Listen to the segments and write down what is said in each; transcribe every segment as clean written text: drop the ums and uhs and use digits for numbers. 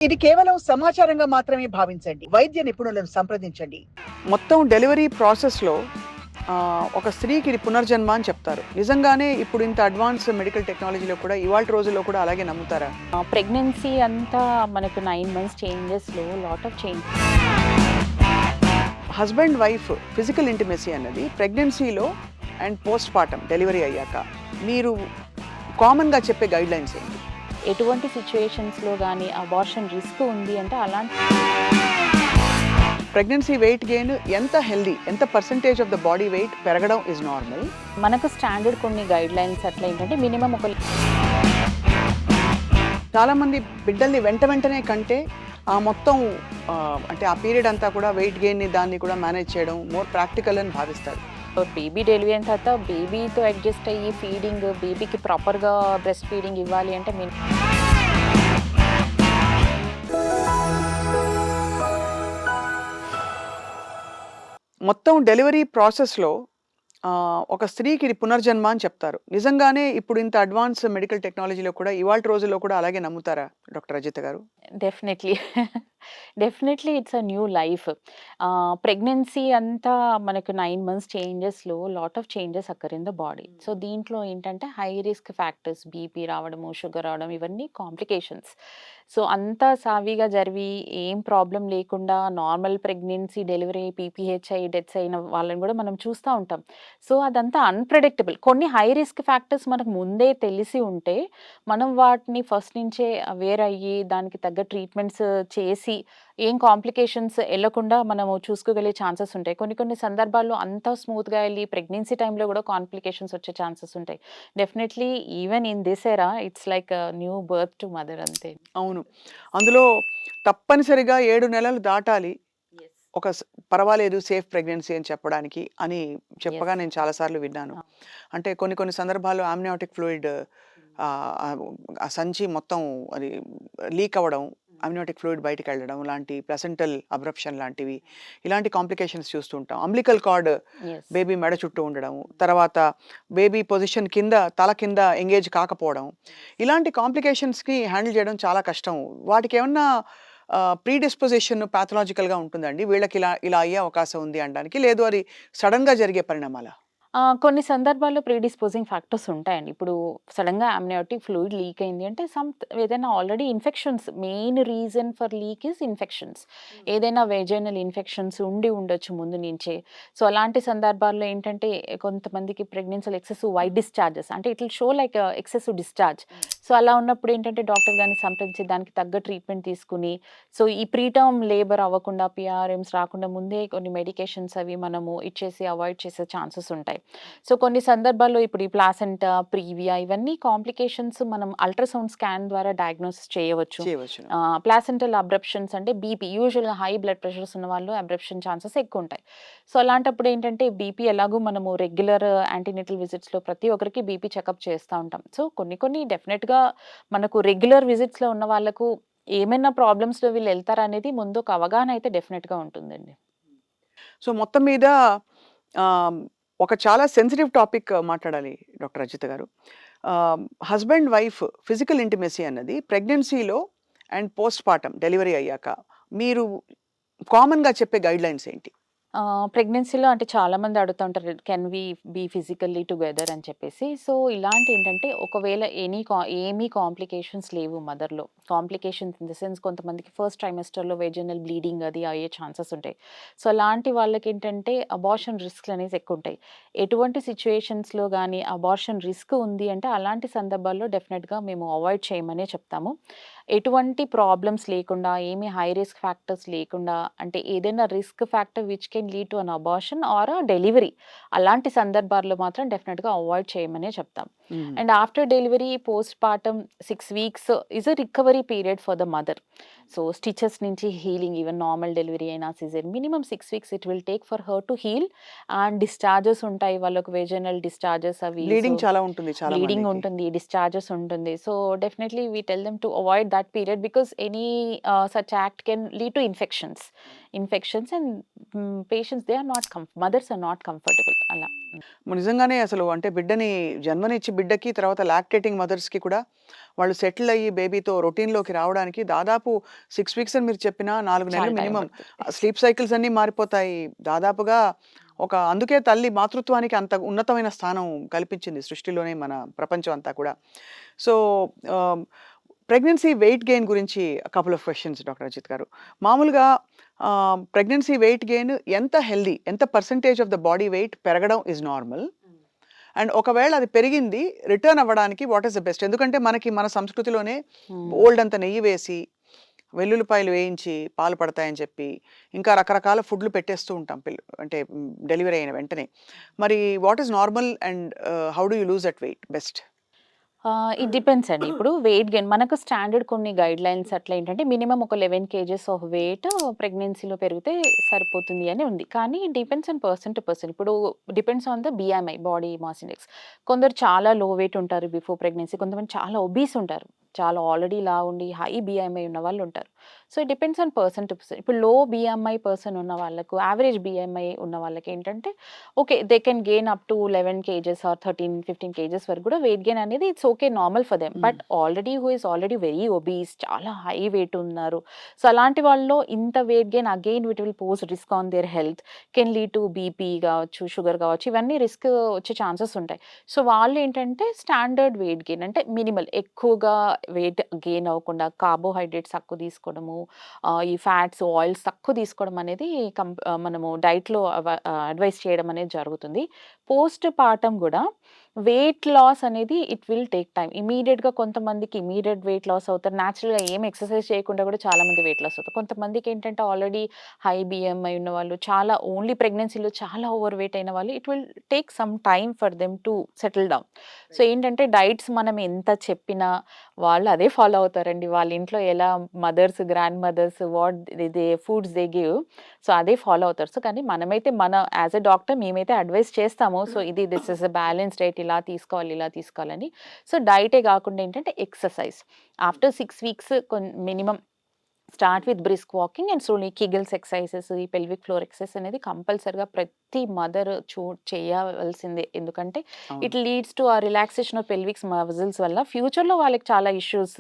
ఇది కేవలం సమాచారంగా మాత్రమే భావించండి. వైద్య నిపుణులను సంప్రదించండి. మొత్తం డెలివరీ ప్రాసెస్‌లో ఒక స్త్రీకి ఇది పునర్జన్మ అని చెప్తారు. నిజంగానే ఇప్పుడు ఇంత అడ్వాన్స్ మెడికల్ టెక్నాలజీలో కూడా ఇవాల్టి రోజుల్లో కూడా అలాగే నమ్ముతారా? ప్రెగ్నెన్సీ అంతా మనకు 9 మంత్స్ చేంజెస్‌లో lot of change. Husband, wife physical intimacy అన్నది ప్రెగ్నెన్సీలో అండ్ పోస్ట్ పార్టమ్ డెలివరీ అయ్యాక మీరు కామన్‌గా చెప్పే గైడ్‌లైన్స్ ఏంటి? ఎటువంటి సిచ్యుయేషన్స్‌లో గానీ అబార్షన్ రిస్క్ ఉంది అంటే అలాంటి ప్రెగ్నెన్సీ వెయిట్ గెయిన్ ఎంత హెల్దీ, ఎంత percentage of the body weight పెరగడం ఇస్ నార్మల్? మనకు స్టాండర్డ్ కొన్ని గైడ్‌లైన్స్ అట్లా ఏంటంటే మినిమమ్ ఒక చాలామంది బిడ్డల్ని వెంటనే కంటే ఆ మొత్తం అంటే ఆ పీరియడ్ అంతా కూడా వెయిట్ గెయిన్ని దాన్ని కూడా మేనేజ్ చేయడం మోర్ ప్రాక్టికల్ అని భావిస్తారు. బేబీ డెలివరీ అయిన తర్వాత బేబీతో అడ్జస్ట్ అయ్యి ఫీడింగ్, బేబీకి ప్రాపర్‌గా బ్రెస్ట్ ఫీడింగ్ ఇవ్వాలి అంటే మొత్తం డెలివరీ ప్రాసెస్‌లో ఒక స్త్రీకి ఇది పునర్జన్మ అని చెప్తారు. నిజంగానే ఇప్పుడు ఇంత అడ్వాన్స్ మెడికల్ టెక్నాలజీలో కూడా ఇవాల్టి రోజుల్లో కూడా అలాగే నమ్ముతారా doctor Rajitha garu? Definitely. Definitely it's a new life. Pregnancy అంతా మనకు 9 మంత్స్ చేంజెస్‌లో lot of changes occur in the body. So, దీంట్లో ఏంటంటే హై రిస్క్ ఫ్యాక్టర్స్ బీపీ రావడము, షుగర్ రావడం ఇవన్నీ కాంప్లికేషన్స్. సో, అంతా సాఫీగా జరిగి ఏం ప్రాబ్లమ్ లేకుండా నార్మల్ ప్రెగ్నెన్సీ డెలివరీ పీపీహెచ్ఐ డెత్స్ అయిన వాళ్ళని గూడా మనం చూస్తా ఉంటాం. సో, అదంతా అన్‌ప్రెడిక్టబుల్. కొన్ని హై రిస్క్ ఫ్యాక్టర్స్ మనకు ముందే తెలిసి ఉంటే మనం వాటిని ఫస్ట్ నుంచే అవేర్ అయ్యి దానికి తగ్గ ట్రీట్మెంట్స్ చేసి ఏం కాంప్లికేషన్స్ ఎళ్ళకుండా మనము చూసుకోగలిగే ఛాన్సెస్ ఉంటాయి. కొన్ని కొన్ని సందర్భాల్లో అంతా స్మూత్‌గా ఎళ్లి ప్రెగ్నెన్సీ టైమ్‌లో గూడా కాంప్లికేషన్స్ వచ్చే ఛాన్సెస్ ఉంటాయి. Definitely even in this era it's like new birth to mother అంతే. అవును. అందులో తప్పనిసరిగా 7 నెలలు దాటాలి. ఒక పర్వాలేదు సేఫ్ ప్రెగ్నెన్సీ అని చెప్పడానికి అని చెప్పగా యెస్. నేను చాలా సార్లు విన్నాను. ఆ! అంటే కొన్ని కొన్ని సందర్భాల్లో ఆమ్నియాటిక్ ఫ్లూయిడ్ ఆ సంచి మొత్తం అది లీక్ అవ్వడం, అమ్నియోటిక్ ఫ్లూయిడ్ బయటికెళ్ళడం లాంటి ప్లసెంటల్ అబ్రప్షన్ లాంటివి, ఇలాంటి కాంప్లికేషన్స్ చూస్తూ ఉంటాం. Umbilical card yes. బేబీ మెడ చుట్టూ ఉండడం, తర్వాత బేబీ పొజిషన్ కింద తల కింద ఎంగేజ్ కాకపోవడం, ఇలాంటి కాంప్లికేషన్స్‌కి హ్యాండిల్ చేయడం చాలా కష్టం. వాటికేమన్నా ప్రీడిస్పోజిషన్ పాథలాజికల్‌గా ఉంటుందండి? వీళ్ళకి ఇలా ఇలా అయ్యే అవకాశం ఉంది అనడానికి. లేదు అది సడెన్‌గా జరిగే పరిణామాలా? కొన్ని సందర్భాల్లో ప్రీడిస్పోజింగ్ ఫ్యాక్టర్స్ ఉంటాయండి. ఇప్పుడు సడెన్‌గా అమ్నియోటిక్ ఫ్లూయిడ్ లీక్ అయింది అంటే ఏదైనా already infections main reason for leak is infections. ఏదైనా వెజైనల్ ఇన్ఫెక్షన్స్ ఉండి ఉండొచ్చు ముందు నుంచే. సో, అలాంటి సందర్భాల్లో ఏంటంటే కొంతమందికి ప్రెగ్నెన్సీలో ఎక్సెసివ్ వైట్ డిశ్చార్జెస్ అంటే it will show like excessive discharge. So, అలా ఉన్నప్పుడు ఏంటంటే డాక్టర్ గారిని సంప్రదించి దానికి తగ్గ ట్రీట్మెంట్ తీసుకొని సో, ఈ ప్రీటర్మ్ లేబర్ అవ్వకుండా పీఆర్ఎమ్స్ రాకుండా ముందే కొన్ని మెడికేషన్స్ అవి మనము ఇచ్చేసి అవాయిడ్ చేసే ఛాన్సెస్ ఉంటాయి. సో, కొన్ని సందర్భాల్లో ఇప్పుడు ఈ ప్లాసెంటా, ప్రీవియా ఇవన్నీ కాంప్లికేషన్స్ మనం అల్ట్రాసౌండ్ స్కాన్ ద్వారా డయాగ్నోసిస్ చేయవచ్చు. చేయవచ్చును. ప్లాసెంటల్ అబ్రప్షన్స్ అంటే బీపీ యూజువల్‌గా హై బ్లడ్ ప్రెషర్స్ ఉన్నవాళ్ళు అబ్రప్షన్ ఛాన్సెస్ ఎక్కువుంటాయి. సో, అలాంటప్పుడు ఏంటంటే బీపీ ఎలాగో మనము రెగ్యులర్ యాంటీనేటల్ విజిట్స్‌లో ప్రతి ఒక్కరికి బీపీ చెకప్ చేస్తా ఉంటాం. సో, కొన్ని కొన్ని డెఫినిట్‌గా మనకు రెగ్యులర్ విజిట్స్‌లో ఉన్న వాళ్ళకు ఏమైనా ప్రాబ్లమ్స్‌లో వీళ్ళు ఎళ్తారనేది ముందు ఒక అవగాహన అయితే డెఫినిట్‌గా ఉంటుందండి. సో, మొత్తం మీద ఆహ్, ఒక చాలా సెన్సిటివ్ టాపిక్ మాట్లాడాలి డాక్టర్ రజిత గారు. హస్బెండ్, వైఫ్ ఫిజికల్ ఇంటిమెసీ అన్నది ప్రెగ్నెన్సీలో అండ్ పోస్ట్ పార్టమ్ డెలివరీ అయ్యాక మీరు కామన్‌గా చెప్పే గైడ్‌లైన్స్ ఏంటి? ప్రెగ్నెన్సీలో అంటే చాలామంది అడుగుతా ఉంటారు. Can we be physically together అని చెప్పేసి. సో, ఇలాంటి ఏంటంటే ఒకవేళ ఏమీ కాంప్లికేషన్స్ లేవు మదర్‌లో. కాంప్లికేషన్స్ ఇన్ ద సెన్స్ కొంతమందికి ఫస్ట్ ట్రైమెస్టర్‌లో వెజైనల్ బ్లీడింగ్ అది అయ్యే ఛాన్సెస్ ఉంటాయి. సో, అలాంటి వాళ్ళకేంటంటే అబార్షన్ రిస్క్‌లనేవి ఎక్కువుంటాయి. ఎటువంటి సిట్యుయేషన్స్‌లో గానీ అబార్షన్ రిస్క్ ఉంది అంటే అలాంటి సందర్భాల్లో డెఫినిట్‌గా మేము అవాయిడ్ చేయమనే చెప్తాము. ఎటువంటి ప్రాబ్లమ్స్ లేకుండా, ఏమి హై రిస్క్ ఫ్యాక్టర్స్ లేకుండా అంటే ఏదైనా risk factor which can lead to an abortion or delivery అలాంటి సందర్భాల్లో మాత్రం డెఫినిట్‌గా అవాయిడ్ చేయమనే చెప్తాం. హుహు. And after delivery postpartum 6 weeks is a recovery period for the mother. So, stitches నుంచి హీలింగ్ ఈవెన్ నార్మల్ డెలివరీ అయినా caesarean minimum 6 weeks it will take for her to heal and discharges ఉంటాయి. వాళ్ళకు vaginal discharges అవి. So, bleeding చాలా ఉంటుంది చాలా bleeding మందికి. ఉంటుంది, డిశ్చార్జెస్ ఉంటుంది. So, definitely we tell them to avoid that period because any such act can lead to infections. Infections and patients they are not mothers are not comfortable అలా. నిజంగానే అసలు అంటే బిడ్డని జన్మనిచ్చి బిడ్డకి, తర్వాత లాక్టేటింగ్ మదర్స్‌కి కూడా వాళ్ళు సెటిల్ అయ్యి బేబీతో రొటీన్‌లోకి రావడానికి దాదాపు 6 వీక్స్ అని మీరు చెప్పినా 4 చాలా నెలలు టైం మినిమమ్. పడుతుంది. స్లీప్ సైకిల్స్ అన్నీ మారిపోతాయి. దాదాపుగా అందుకే తల్లి మాతృత్వానికి అంత ఉన్నతమైన స్థానం కల్పించింది సృష్టిలోనే మన ప్రపంచం అంతా కూడా. So, ah, pregnancy weight gain గురించి couple of questions doctor Ajith గారు. మామూలుగా ప్రెగ్నెన్సీ వెయిట్ గెయిన్ ఎంత హెల్తీ? ఎంత percentage of the body weight పెరగడం ఈజ్ నార్మల్? అండ్ ఒకవేళ అది పెరిగింది రిటర్న్ అవ్వడానికి వాట్ ఈస్ ద బెస్ట్? ఎందుకంటే మనకి మన సంస్కృతిలోనే హ్మ్. బోలెడంత నెయ్యి వేసి, వెల్లుల్లిపాయలు వేయించి పాలు పడతాయని చెప్పి, ఇంకా రకరకాల ఫుడ్‌లు పెట్టేస్తూ ఉంటాం అంటే డెలివరీ అయిన వెంటనే. మరి what is normal and how do you lose that weight best? It depends అండి. ఇప్పుడు వెయిట్ గెయిన్ మనకు స్టాండర్డ్ కొన్ని గైడ్‌లైన్స్ అట్లా ఏంటంటే మినిమమ్ ఒక 11 కేజెస్ ఆఫ్ వెయిట్ ప్రెగ్నెన్సీలో పెరిగితే సరిపోతుంది అని ఉంది. కానీ depends on person to person. ఇప్పుడు depends on the BMI body mass index. కొందరు చాలా లో వెయిట్ ఉంటారు బిఫోర్ ప్రెగ్నెన్సీ. కొంతమంది చాలా ఒబీస్ ఉంటారు. చాలా ఆల్రెడీ లావు ఉండి హై బీఎంఐ ఉన్న వాళ్ళు ఉంటారు. So, it depends on person to person. ఇప్పుడు లో బీఎంఐ పర్సన్ ఉన్న వాళ్ళకు, యావరేజ్ బీఎంఐ ఉన్న వాళ్ళకేంటంటే okay. They can gain up to 11 kgs or 13, 15 kgs వరకు కూడా వెయిట్ గెయిన్ అనేది it's okay normal for them. But who is already very obese చాలా హై వెయిట్ ఉన్నారు. సో, అలాంటి వాళ్ళలో ఇంత weight gain again it will pose risk on their health. Can lead to BP గావచ్చు, sugar గావచ్చు ఇవన్నీ risk వచ్చే ఛాన్సెస్ ఉంటాయి. సో, వాళ్ళేంటంటే స్టాండర్డ్ వెయిట్ గెయిన్ అంటే మినిమల్ ఎక్కువగా వెయిట్ గెయిన్ అవ్వకుండా కార్బోహైడ్రేట్స్ తక్కువ తీసుకోవడము, ఈ ఫ్యాట్స్, ఆయిల్స్ తక్కువ తీసుకోవడం అనేది మనము డైట్‌లో అడ్వైస్ చేయడం అనేది జరుగుతుంది. పోస్ట్ పార్టమ్ గూడా వెయిట్ లాస్ అనేది ఇట్ విల్ టేక్ టైమ్. ఇమ్మీడియేట్‌గా కొంతమందికి ఇమ్మీడియేట్ వెయిట్ లాస్ అవుతారు. నేచురల్‌గా ఏం ఎక్సర్‌సైజ్ చేయకుండా కూడా చాలామంది వెయిట్ లాస్ అవుతారు. కొంతమందికేంటంటే ఆల్రెడీ హై బీఎంఐ ఉన్నవాళ్ళు, చాలా ఓన్లీ ప్రెగ్నెన్సీలో చాలా ఓవర్ వెయిట్ అయిన వాళ్ళు it will take some time for them to settle down. So, ఏంటంటే డైట్స్ మనం ఎంత చెప్పినా వాళ్ళు అదే ఫాలో అవుతారండి. వాళ్ళ ఇంట్లో ఎలా mothers, grandmothers they foods they give so, అదే ఫాలో అవుతారు. సో, కానీ మనమైతే యాస్ ఎ డాక్టర్ మేమైతే అడ్వైస్ చేస్తాము. So, this is a balance diet ఇలా తీసుకోవాలి, ఇలా తీసుకోవాలని. సో, డైటే గాకుండా ఏంటంటే exercise. After 6 weeks minimum start with brisk walking and slowly Kegels exercises, ఈ పెల్విక్ ఫ్లోర్ ఎక్సర్‌సైజ్ అనేది కంపల్సరీగా ప్రతి మదర్ చేయవలసిందే. ఎందుకంటే అవును. It leads to uh relaxation of pelvics muscles వల్ల ఫ్యూచర్‌లో వాళ్ళకి చాలా issues,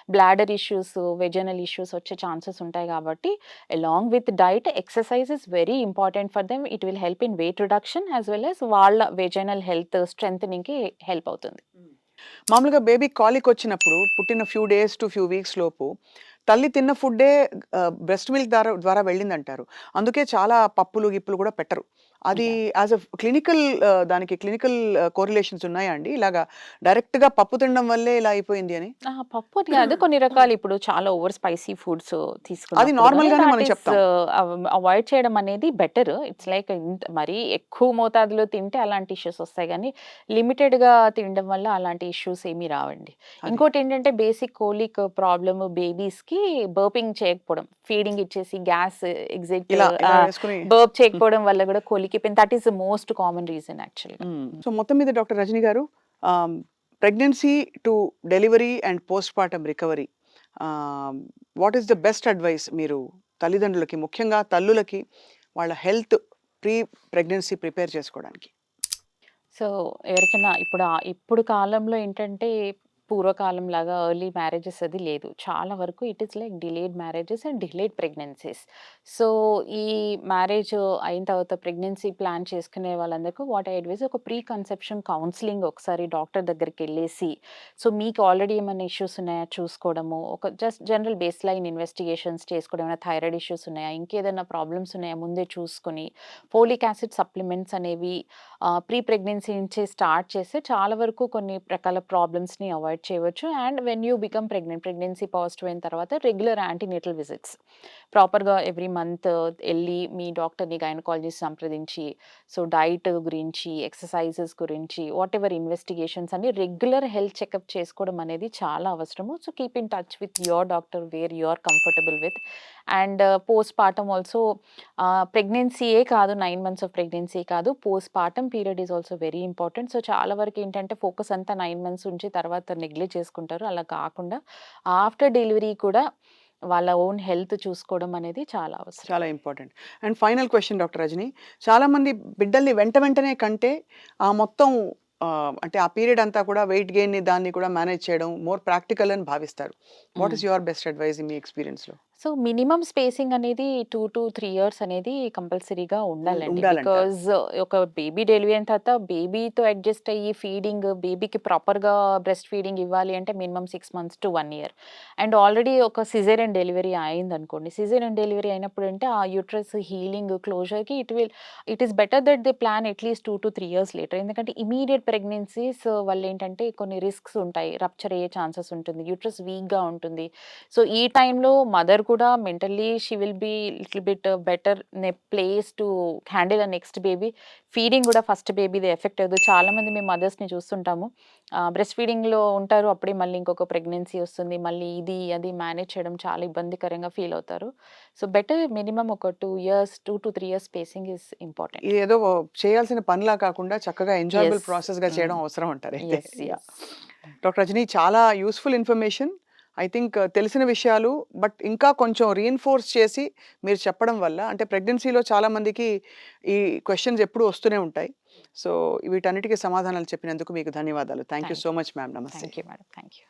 bladder issues, vaginal issues వచ్చే ఛాన్సెస్ ఉంటాయి కాబట్టి along with diet exercise is very important for them. It will help in weight reduction as well as వాళ్ళ వెజైనల్ health స్ట్రెంథెనింగ్‌కి హెల్ప్ అవుతుంది. మామూలుగా బేబీ కాలికొచ్చినప్పుడు పుట్టిన few days to few weeks లోపు తల్లి తిన్న ఫుడ్డే బ్రెస్ట్ మిల్క్ ద్వారా వెళ్ళిందంటారు. అందుకే చాలా పప్పులు, గిప్పులు కూడా పెట్టరు. అది యాహ్! యాస్ ఎ క్లినికల్ దానికి క్లినికల్ కోరిలేషన్స్ ఉన్నాయా అండి? ఇలాగా డైరెక్ట్‌గా పప్పు తినడం వల్లే ఇలా అయిపోయింది అని? పప్పు అని కాదు. కొన్ని రకాలు ఇప్పుడు చాలా ఓవర్ స్పైసీ ఫుడ్స్ అది తీసుకున్నప్పుడు గాని నార్మల్‌గానే దాట్ మనం ఈస్ చెప్తాం. అవాయిడ్ చేయడం అనేది బెటర్. ఇట్స్ లైక్ ఇంత మరీ ఎక్కువ మోతాదులో తింటే అలాంటి ఇష్యూస్ వస్తాయి గానీ, లిమిటెడ్‌గా తినడం వల్ల అలాంటి ఇష్యూస్ ఏమీ రావండి. అది. ఇంకోటేంటంటే బేసిక్ కోలిక్ ప్రాబ్లమ్ బేబీస్‌కి బర్పింగ్ చేయకపోవడం. ఫీడింగ్ ఇచ్చేసి గ్యాస్ ఎగ్జిట్ ఇలా వేసుకొని బర్ప్ చేయకపోవడం వల్ల కూడా colic pain that is the most common reason యాక్చువల్‌గా. సో, మొత్తం మీద డాక్టర్ రజని గారు ఆహ్, pregnancy to delivery and postpartum recovery what is the best advice మీరు తల్లిదండ్రులకి, ముఖ్యంగా తల్లులకి వాళ్ళ హెల్త్ ప్రీ ప్రెగ్నెన్సీ ప్రిపేర్ చేసుకోవడానికి? సో, ఎవరికైనా ఇప్పుడు కాలంలో ఏంటంటే, పూర్వకాలంలాగా ఎర్లీ మ్యారేజెస్ అది లేదు. చాలా వరకు it is like delayed marriages and delayed pregnancies. So, ఈ మ్యారేజ్ అయిన తర్వాత ప్రెగ్నెన్సీ ప్లాన్ చేసుకునే వాళ్ళందరికీ వాట్ ఐ అడ్వైస్ ఒక ప్రీ కన్సెప్షన్ కౌన్సెలింగ్ ఒకసారి డాక్టర్ దగ్గరికెళ్ళేసి, సో, మీకు ఆల్రెడీ ఏమైనా ఇష్యూస్ ఉన్నాయా చూసుకోవడము, ఒక just general base line investigations చేసుకోవడం, ఏమైనా థైరాయిడ్ ఇష్యూస్ ఉన్నాయా, ఇంకేదైనా ప్రాబ్లమ్స్ ఉన్నాయా ముందే చూసుకొని, ఫోలిక్ యాసిడ్ సప్లిమెంట్స్ అనేవి ప్రీ ప్రెగ్నెన్సీ నుంచే స్టార్ట్ చేస్తే చాలా వరకు కొన్ని రకాల ప్రాబ్లమ్స్‌ని అవాయిడ్ చేయవచ్చు. And when you become pregnancy positive అయిన తర్వాత రెగ్యులర్ యాంటీనేటల్ విజిట్స్ ప్రాపర్‌గా ఎవ్రీ మంత్ ఎళ్లి మీ డాక్టర్‌ని, గైనకాలజిస్ట్ సంప్రదించి సో, డైట్ గురించి, ఎక్సర్‌సైజెస్ గురించి, వాటెవర్ ఇన్వెస్టిగేషన్స్ అన్ని రెగ్యులర్ హెల్త్ చెకప్ చేసుకోవడం అనేది చాలా అవసరము. So, keep in touch with your doctor where you are comfortable with. And postpartum also ప్రెగ్నెన్సీయే కాదు 9 మంత్స్ ఆఫ్ ప్రెగ్నెన్సీ కాదు. Post partum period is also very important. So, చాలా వరకు ఏంటంటే ఫోకస్ అంతా 9 మంత్స్ ఉంచి తర్వాత నెగ్లెక్ట్ చేసుకుంటారు. అలా కాకుండా ఆఫ్టర్ డెలివరీ కూడా వాళ్ళ ఓన్ హెల్త్ చూసుకోవడం అనేది చాలా అవసరం. చాలా important. And final question doctor Rajani. చాలామంది బిడ్డల్ని వెంటనే కంటే ఆ మొత్తం అంటే ఆ పీరియడ్ అంతా కూడా వెయిట్ గెయిన్‌ని దాన్ని కూడా మేనేజ్ చేయడం మోర్ ప్రాక్టికల్ అని భావిస్తారు. What hmm. Is your best advice మీ ఎక్స్‌పీరియన్స్‌లో? సో, మినిమమ్ స్పేసింగ్ అనేది 2-3 ఇయర్స్ అనేది కంపల్సరీగా ఉండాలండి. ఉండాలంటారు. బికాజ్ ఒక బేబీ డెలివరీ అయిన తర్వాత బేబీతో అడ్జస్ట్ అయ్యి ఫీడింగ్ బేబీకి ప్రాపర్‌గా బ్రెస్ట్ ఫీడింగ్ ఇవ్వాలి అంటే minimum 6 months to 1 year. And already ఒక సిజేరియన్ డెలివరీ అయిందనుకోండి. సిజేరియన్ డెలివరీ అయినప్పుడంటే ఆ యూట్రస్ హీలింగ్, క్లోజర్‌కి it is better that they plan at least 2-3 years later. ఎందుకంటే ఇమ్మీడియేట్ ప్రెగ్నెన్సీస్ వల్లేంటంటే కొన్ని రిస్క్స్ ఉంటాయి. రప్చర్ అయ్యే ఛాన్సెస్ ఉంటుంది. యూట్రస్ వీక్‌గా ఉంటుంది. సో, ఈ టైంలో మదర్ కూడా mentally she will be little bit better in a place to handle a next baby. Feeding కూడా ఫస్ట్ బేబీది ఎఫెక్ట్ అవ్వదు. చాలామంది మేము మదర్స్‌ని చూస్తుంటాము. బ్రెస్ట్ ఫీడింగ్‌లో ఉంటారు. అప్పుడే మళ్ళీ ఇంకొక ప్రెగ్నెన్సీ వస్తుంది. మళ్ళీ ఇది, అది మేనేజ్ చేయడం చాలా ఇబ్బందికరంగా ఫీల్ అవుతారు. సో, బెటర్ మినిమమ్ ఒక 2 years, 2-3 years spacing is important. ఇదేదో చేయాల్సిన పనిలా కాకుండా చక్కగా ఎంజాయబుల్ యెస్. ప్రాసెస్‌గా చేయడం అవసరం అంటారైతే. Yes. Yeah! Yes. Doctor Rajani చాలా యూజ్‌ఫుల్ ఇన్ఫర్మేషన్. ఐ థింక్ తెలిసిన విషయాలు బట్ ఇంకా కొంచెం రీఇన్ఫోర్స్ చేసి మీరు చెప్పడం వల్ల అంటే ప్రెగ్నెన్సీలో చాలా మందికి ఈ క్వెషన్స్ ఎప్పుడూ వస్తూనే ఉంటాయి. సో వీటన్నిటికి సమాధానాలు చెప్పినందుకు మీకు ధన్యవాదాలు. Thank you thank so you. Much ma'am. నమస్తే. Thank you madam. Thank you.